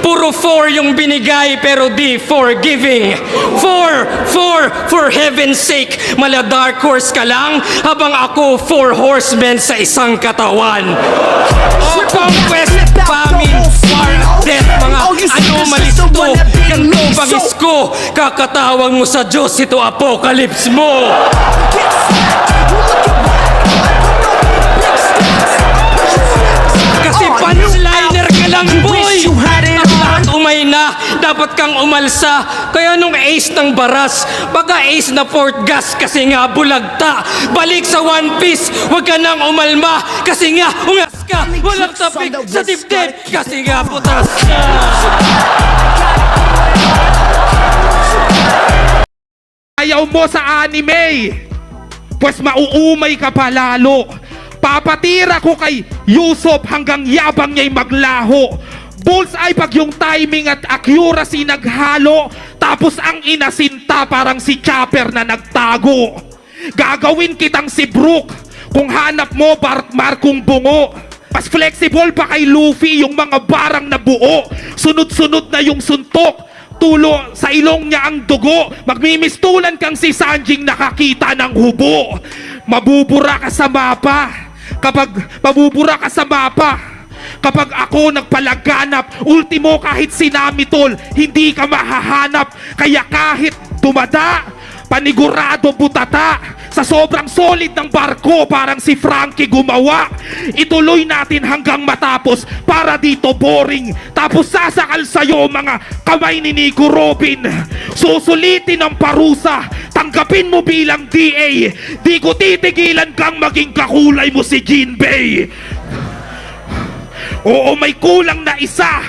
Puro 4 yung binigay pero di forgiving. 4 for heaven's sake. Mala dark horse ka lang habang ako 4 horsemen sa isang katawan. O conquest, famine, war at death. Mga anomalies to. Ganto bangis ko. Kakatawag mo sa Diyos, ito apocalypse mo. Kasi punchliner ka lang, boy! Ang lahat umay na, dapat kang umalsa. Kaya nung ace ng baras, baka ace na fourth gas kasi nga bulagta. Balik sa One Piece, huwag ka nang umalma. Kasi nga, ungas ka, walang tapik sa dibdib. Kasi nga, putas ka. Ayaw mo sa anime, pues mauumay ka pa lalo. Papatira ko kay Yusop hanggang yabang niya'y maglaho. Bullseye pag yung timing at accuracy naghalo. Tapos ang inasinta parang si Chopper na nagtago. Gagawin kitang si Brook kung hanap mo markong bungo. Mas flexible pa kay Luffy yung mga barang na buo. Sunod-sunod na yung suntok, tulo sa ilong niya ang dugo. Magmimistulan kang si Sanjing nakakita ng hubo. Mabubura ka sa mapa. Kapag ako nagpalaganap, ultimo kahit sinamitol, hindi ka mahahanap. Kaya kahit tumada, panigurado butata. Sa sobrang solid ng barko, parang si Frankie gumawa. Ituloy natin hanggang matapos para dito boring. Tapos sasakal sa'yo mga kamay ni Nico Robin. Susulitin ang parusa, tanggapin mo bilang DA. Di ko titigilan kang maging kakulay mo si Jinbei. Oo, may kulang na isa,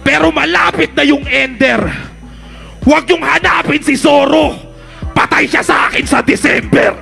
pero malapit na yung ender. Huwag yung hanapin si Zoro. Patay siya sa akin sa December.